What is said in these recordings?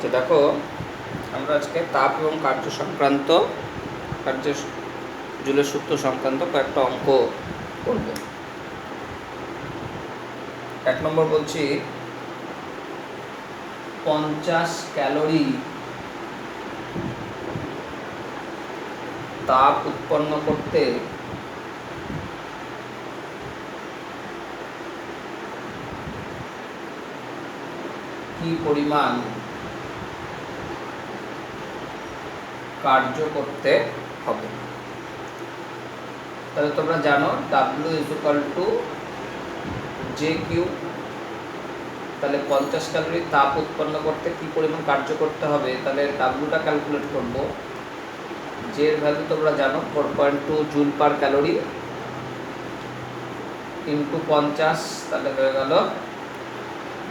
যে দেখো আমরা আজকে তাপ এবং কার্য সংক্রান্ত কার্য জুলের সূত্র সংক্রান্ত কয়েকটা অঙ্ক করব। 1 নম্বর বলছি 50 ক্যালোরি তাপ উৎপন্ন করতে কি পরিমাণ কার্য করতে হবে। তাহলে তোমরা জানো W = J/Q। তাহলে 50 ক্যালোরি তাপ উৎপন্ন করতে কি পরিমাণ কার্য করতে হবে, তাহলে ডাব্লুটা ক্যালকুলেট করব। যে এর ভ্যালু তোমরা জানো 4.2 জুল পার ক্যালোরি ইন্টু 50, তাহলে হয়ে গেল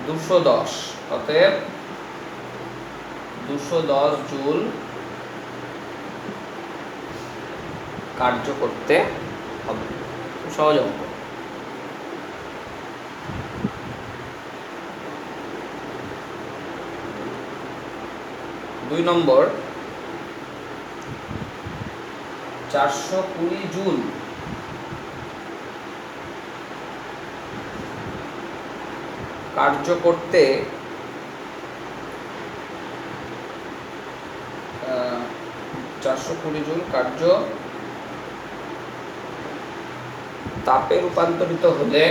210। অতএব 210 জুল কার্য করতে হবে। সহজ অঙ্ক। দুই নম্বর 420 জুল কার্য করতে 420 জুল কার্য তাপে রূপান্তরিত হলে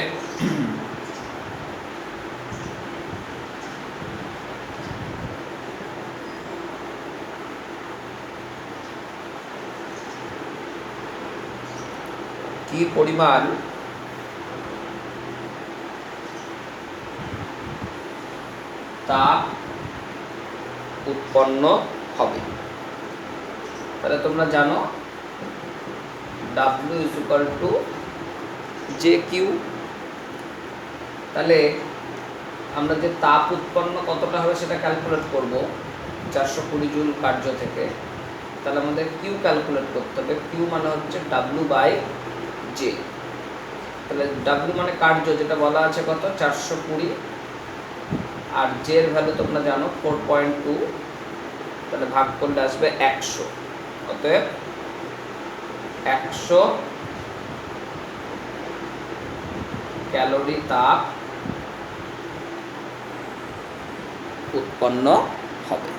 কি পরিমাণ তাপ উৎপন্ন হবে। তাহলে তোমরা জানো W = J/Q। তাহলে আমরা যে তাপ উৎপন্ন কতটা হবে সেটা ক্যালকুলেট করব 420 জুল কার্য থেকে। তাহলে আমাদের Q ক্যালকুলেট করতে হবে। Q মানে হচ্ছে W/J। তাহলে W মানে কার্য, যেটা বলা আছে কত 420, আর J এর ভ্যালু তোমরা জানো 4.2। তাহলে ভাগ করলে আসবে 100। অতএব 100 ক্যালোরি তাপ উৎপন্ন হবে।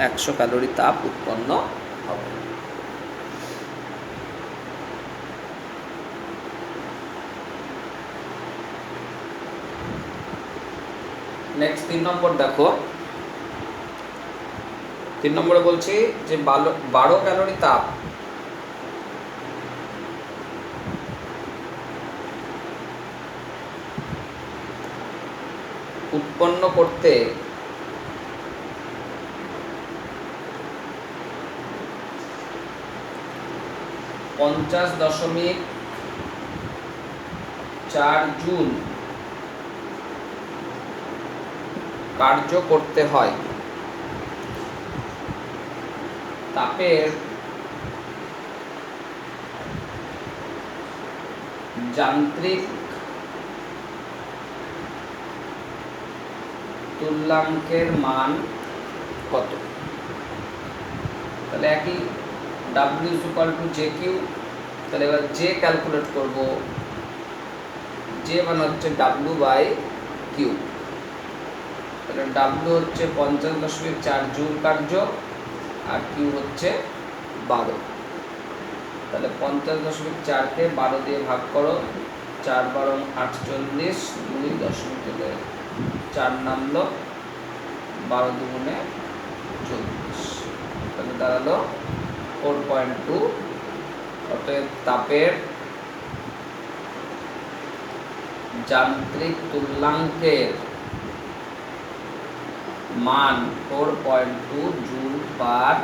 100 ক্যালোরি তাপ উৎপন্ন হবে। নেক্সট 3 নম্বর দেখো। 3 নম্বরে বলছি যে 12 ক্যালোরি তাপ উৎপন্ন করতে 50.4 জুল কার্য করতে হয়। তাপের যান্ত্রিক তুল্যাঙ্কের মান কত। তাহলে একই W = J/Q। তাহলে এবার J ক্যালকুলেট করব। J মানে হচ্ছে W/Q। তাহলে W হচ্ছে 50.4 জুল কার্য আর Q হচ্ছে 12। তাহলে 50.4 কে 12 দিয়ে ভাগ করো, 4 × 12 = 48, 2 দশমিক দিলে 4 নামলো, 12 × 2 = 24। তাহলে দাঁড়ালো 4.2। অতএব তাপের যান্ত্রিক তুল্যাঙ্কের মান 4.2 joule per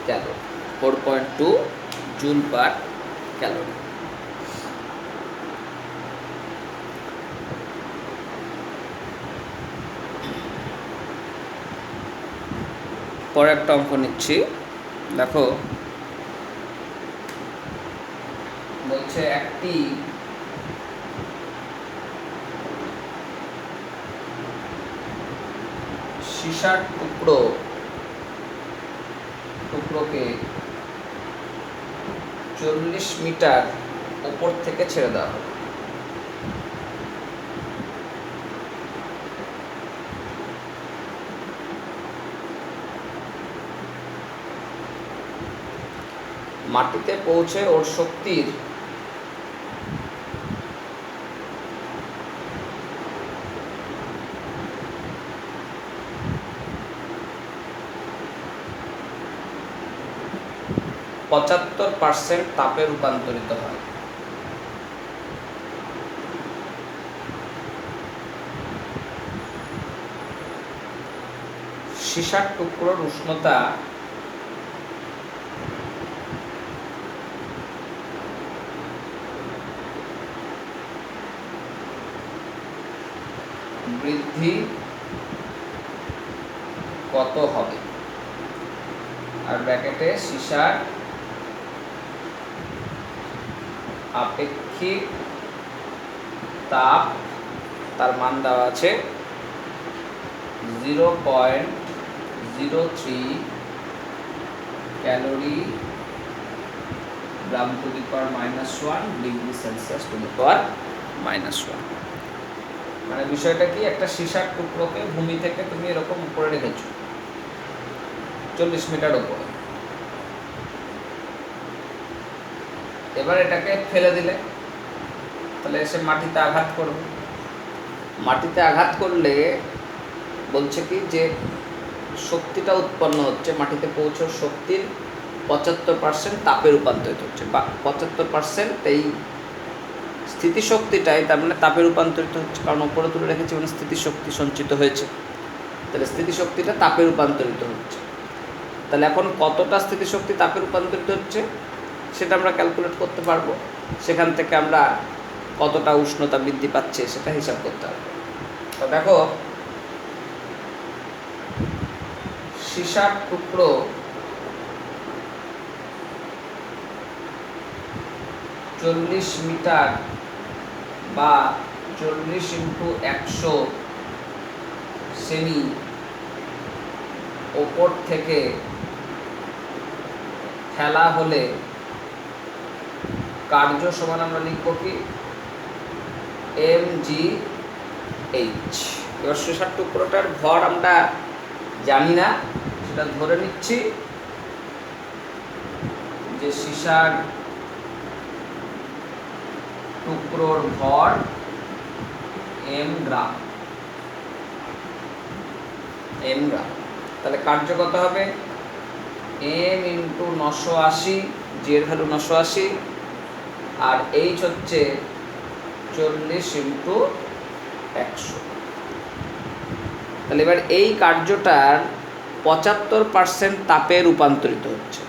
calorie. 4.2 joule per calorie. পরে একটা অঙ্ক নিচ্ছি। দেখো বলছে একটি সীসার টুকরোকে 40 মিটার উপর থেকে ছেড়ে দেওয়া হবে। মাটিতে পৌঁছে ওর শক্তির ,75% তাপে রূপান্তরিত হয়। সীসার টুকরোর উষ্ণতা বৃদ্ধি কত হবে? আর ব্র্যাকেটে সীসার আপেক্ষিক তাপ, তার মান দেওয়া আছে 0.03 calorie gram to the power -1 degree Celsius to the power -1। মানে বিষয়টা কি, একটা সীসার টুকরোকে ভূমি থেকে তুমি এরকম উপরে রেখেছো 40 মিটার উপরে, এবার এটাকে ফেলে দিলে তাহলে এসে মাটিতে আঘাত করবে। মাটিতে আঘাত করলে বলছে কি যে শক্তিটা উৎপন্ন হচ্ছে, মাটিতে পৌঁছার শক্তির 75% তাপে রূপান্তরিত হচ্ছে, বা 75% এই স্থিতিশক্তিটাই তার মানে তাপে রূপান্তরিত হচ্ছে, কারণ ওপরে তুলে রেখেছি মানে স্থিতিশক্তি সঞ্চিত হয়েছে, তাহলে স্থিতিশক্তিটা তাপে রূপান্তরিত হচ্ছে। তাহলে এখন কতটা স্থিতিশক্তি তাপে রূপান্তরিত হচ্ছে সেটা আমরা ক্যালকুলেট করতে পারবো, সেখান থেকে আমরা কতটা উষ্ণতা বৃদ্ধি পাচ্ছে সেটা হিসাব করতে হবে। তো দেখো, সীসার টুকরো ,40 মিটার বা 40 × 100 সেমি ওপর থেকে ফেলা হলে কার্য সমান আমরা লিখব কি mgh। এবার সীসার টুকরোটার ভর আমরা জানি না, সেটা ধরে নিচ্ছি যে সীসার টুকরোর ভর m গ্রাম। তাহলে কার্য কত হবে m × 980, j এর ভ্যালু 980, আর h হচ্ছে 40 × 100। তাহলে এবার এই কার্যটার 75% তাপে রূপান্তরিত হচ্ছে,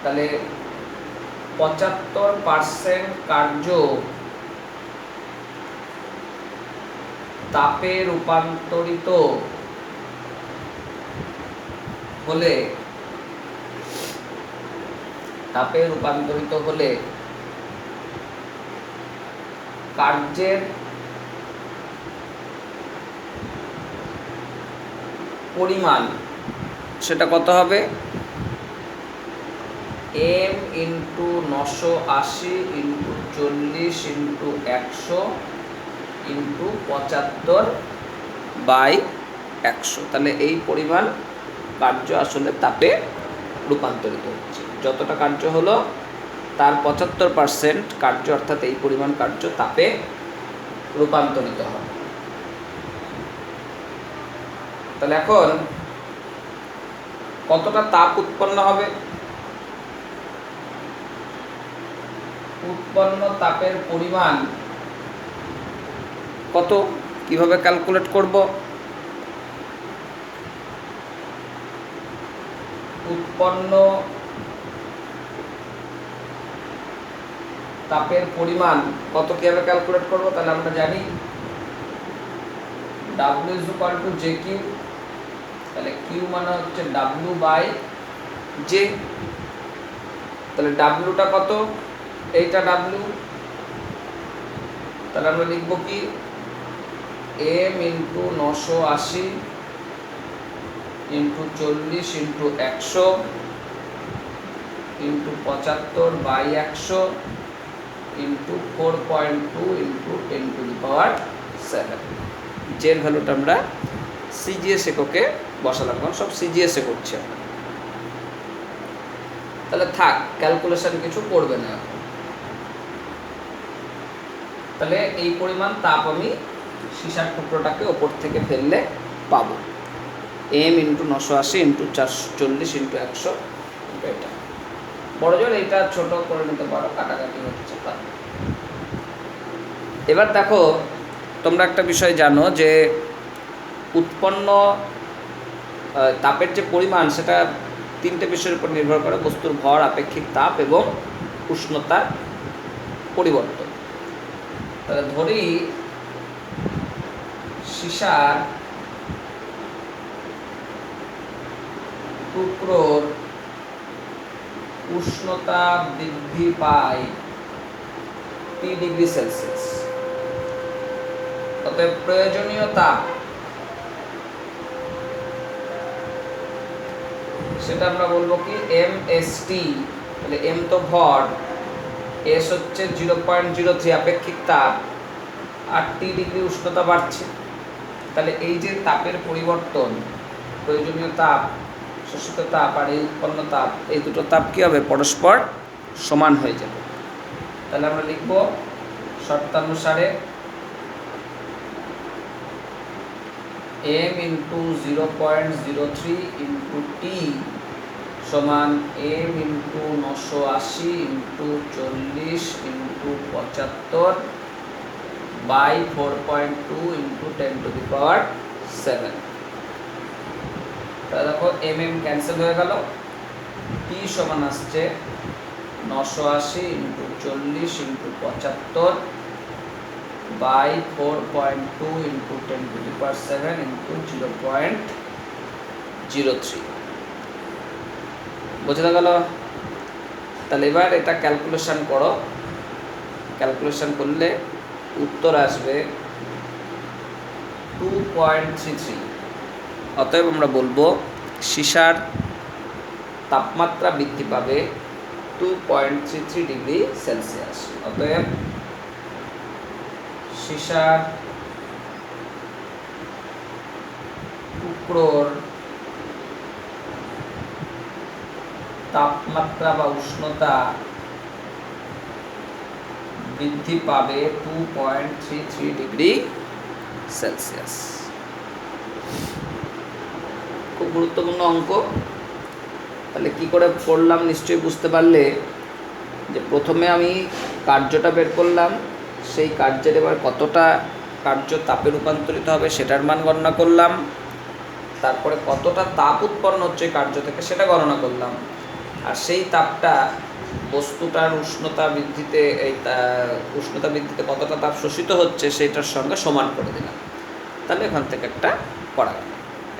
তাহলে 75% কার্য তাপে রূপান্তরিত হলে কার্যের পরিমাণ সেটা কত হবে m × 980 × 40 × 100 × 75/100। তাহলে এই পরিমাণ কার্য আসলে তাপে রূপান্তরিত হচ্ছে। যতটা কার্য হলো তার 75% কার্য, অর্থাৎ এই পরিমাণ কার্য তাপে রূপান্তরিত হবে। তাহলে এখন কতটা তাপ উৎপন্ন হবে? উৎপন্ন তাপের পরিমাণ কত, কিভাবে ক্যালকুলেট করব? উৎপন্ন তাপের পরিমাণ কত কিভাবে ক্যালকুলেট করব? তাহলে আমরা জানি W = JQ, তাহলে Q মানে হচ্ছে W/J। তাহলে W-টা কত? এইটা W, তাহলে আমরা লিখব কি m × 980 into 40 into 100 into 75/100 into 4.2 into 10⁻⁷। জের ভ্যালুটা আমরা সিজিএস এককে বসালাম, কারণ সব সিজিএসে করছি আমরা। তাহলে থাক, ক্যালকুলেশন কিছু করবে না এখন। তাহলে এই পরিমাণ তাপ আমি সীসার টুকরোটাকে ওপর থেকে ফেললে পাবো, m ইন্টু 980 ইন্টু 440 ইন্টু 100। এটা বড় জোর, এইটা ছোট করে নিতে পারো, কাটাকাটি হচ্ছে। এবার দেখো, তোমরা একটা বিষয় জানো যে উৎপন্ন তাপের যে পরিমাণ সেটা তিনটে বিষয়ের উপর নির্ভর করে: বস্তুর ভর, আপেক্ষিক তাপ এবং উষ্ণতার পরিবর্তন। তাহলে ধরি সীসার টুকরোর উষ্ণতা বৃদ্ধি পায় T°C। অতএব প্রয়োজনীয় তাপ, সেটা আমরা বলবো কি mst। তাহলে m তো ভর, s হচ্ছে 0.03 আপেক্ষিক তাপ, আর T° উষ্ণতা বাড়ছে। তাহলে এই যে তাপের পরিবর্তন, প্রয়োজনীয় তাপ, শোষিত তাপ আর এই উৎপন্ন তাপ, এই দুটো তাপ কী হবে? পরস্পর সমান হয়ে যাবে। তাহলে আমরা লিখব শর্তানুসারে m ইন্টু 0.03 ইন্টু t সমান m into 980 into 40 into 75/4.2 into 10⁻⁷। তাহলে দেখো ক্যান্সেল হয়ে গেল, t সমান আসছে 980 ইন্টু 40 ইন্টু 75/4.2 ইন্টু 10⁻⁷ ইন্টু 0.03। বোঝা গেল? তাহলে এবার এটা ক্যালকুলেশন করো। ক্যালকুলেশন করলে উত্তর আসবে 2.33। অতএব আমরা বলবো সীসার তাপমাত্রা বৃদ্ধি পাবে 2.33°C। অতএব সীসার টুকরোর তাপমাত্রা বা উষ্ণতা বৃদ্ধি পাবে 2.33°C। খুব গুরুত্বপূর্ণ অঙ্ক। তাহলে কি করে করলাম নিশ্চয়ই বুঝতে পারলে, যে প্রথমে আমি কার্যটা বের করলাম, সেই কার্যের এবার কতটা কার্য তাপে রূপান্তরিত হবে সেটার মান গণনা করলাম, তারপরে কতটা তাপ উৎপন্ন হচ্ছে কার্য থেকে সেটা গণনা করলাম, আর সেই তাপটা বস্তুটার উষ্ণতা বৃদ্ধিতে কতটা তাপ শোষিত হচ্ছে সেটার সঙ্গে সমান করে দিলাম। তাহলে এখান থেকে একটা করা গেল।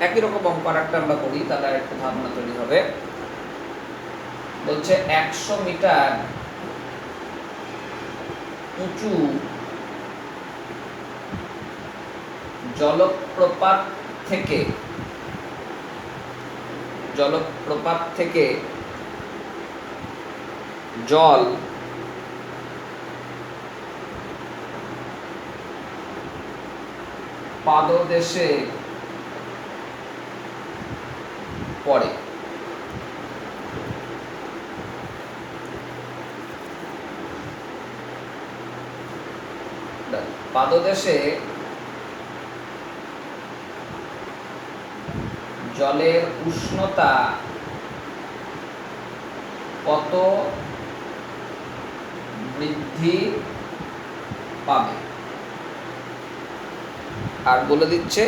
একই রকম অঙ্ক আরেকটা আমরা করি, তাহলে একটা ধারণা তৈরি হবে। বলছে 100 মিটার উঁচু জলপ্রপাত থেকে জল পাদদেশে পড়ে। পাদদেশে জলের উষ্ণতা কত বৃদ্ধি পাবে, আর বলে দিচ্ছে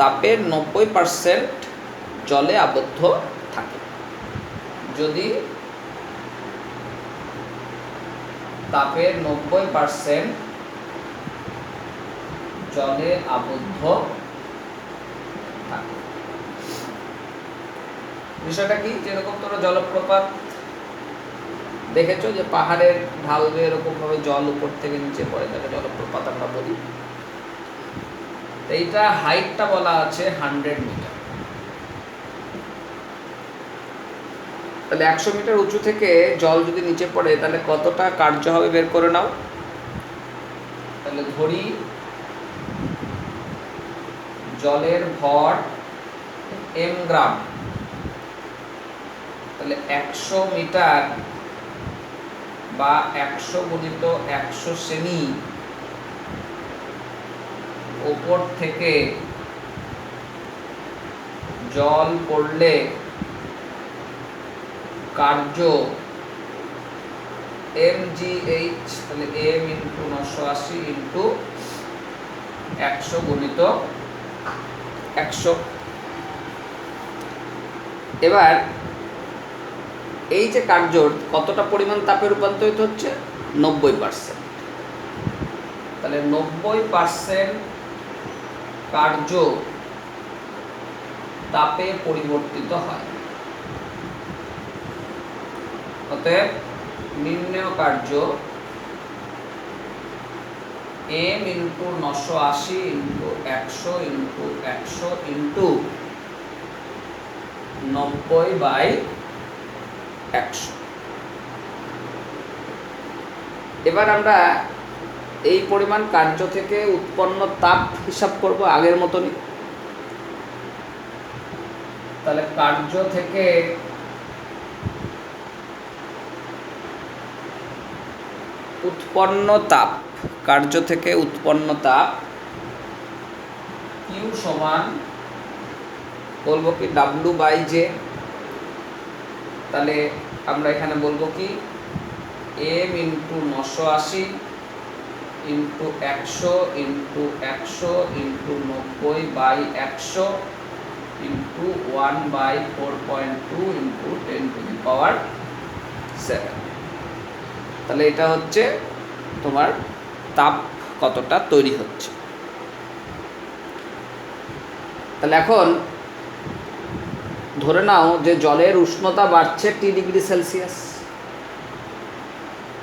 তাপের 90% জলে আবদ্ধ থাকে। যদি তাপের 90% জলে আবদ্ধ থাকে। বিষয়টা কি, যেরকম তোমরা জলপ্রপাত দেখেছো যে পাহাড়ের ঢাল বেয়ে এরকম ভাবে জল উপর থেকে নিচে পড়ে, তাকে জলপ্রপাত আমরা বলি। এইটা হাইটটা বলা আছে 100 মিটার। তাহলে 100 মিটার উঁচু থেকে জল যদি নিচে পড়ে তাহলে কতটা কার্য হবে বের করে নাও। তাহলে ধরি জলের ভর m গ্রাম, তাহলে 100 মিটার বা 100 গুণিত 100 সেমি উপর থেকে জল পড়লে কার্য mgh, তাহলে m ইন্টু 980 ইন্টু 100 গুণিত 100। এবার এই যে কার্য কতটা পরিমাণ তাপে রূপান্তরিত হচ্ছে, 90%। তাহলে 90% কার্য তাপে পরিবর্তিত হয়। অতএব নির্ণেয় কার্য m into 980 into 100 into 100 into 90/100। এবার আমরা এই পরিমাণ কার্য থেকে উৎপন্ন তাপ হিসাব করব আগের মতনই। তাহলে কার্য থেকে উৎপন্ন তাপ, কার্য থেকে উৎপন্ন তাপ Q সমান বলবো কি W/J। তাহলে আমরা এখানে বলবো কি m into 980 into 100 into 100 into 90/100 into 1/4.2 into 10⁻⁷। তাহলে এটা হচ্ছে তোমার তাপ কতটা তৈরি হচ্ছে। তাহলে এখন ধরে নাও যে জলের উষ্ণতা বাড়ছে T ডিগ্রি সেলসিয়াস।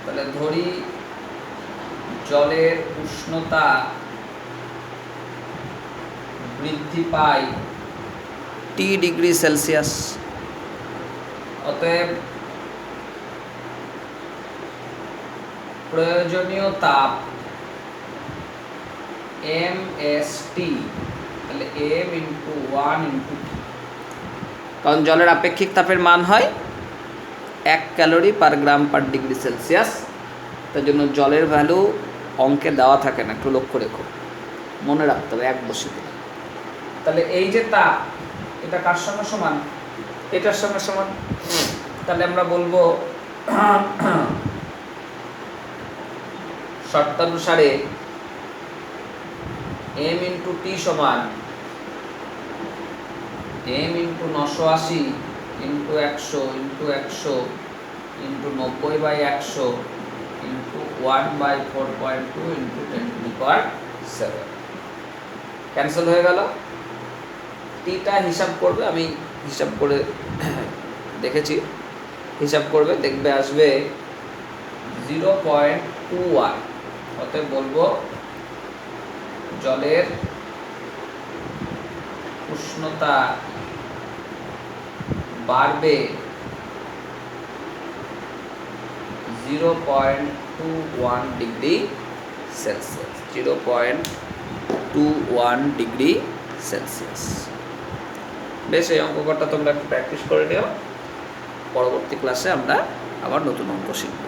তাহলে ধরি জলের উষ্ণতা বৃদ্ধি পায় T ডিগ্রি সেলসিয়াস। অতএব প্রয়োজনীয় তাপ mst, তাহলে m ইন্টু 1 ইন্টু T, কারণ জলের আপেক্ষিক তাপের মান হয় 1 ক্যালোরি পার গ্রাম পার ডিগ্রি সেলসিয়াস। তার জন্য জলের ভ্যালু অঙ্কে দেওয়া থাকে না, একটু লক্ষ্য রেখো, মনে রাখতে হবে 1 বসে দিলে। তাহলে এই যে তাপ, এটা কার সঙ্গে সমান, এটার সঙ্গে সমান। তাহলে আমরা বলবো শর্তানুসারে m ইন্টু T সমান m into 980 into 100 into 100 into 90/100 into 1/4.2 into 10⁻⁷। Cancel হয়ে গেল। টিটা হিসাব করবে, আমি হিসাব করে দেখেছি, হিসাব করবে দেখবে আসবে 0.21। অতএব বলবো জলের উষ্ণতা বাড়বে 0.21 ডিগ্রি সেলসিয়াস, 0.21 ডিগ্রি সেলসিয়াস। বেশ, এই অঙ্কটা তোমরা একটু প্র্যাকটিস করে নিও, পরবর্তী ক্লাসে আমরা আবার নতুন অঙ্ক শিখব।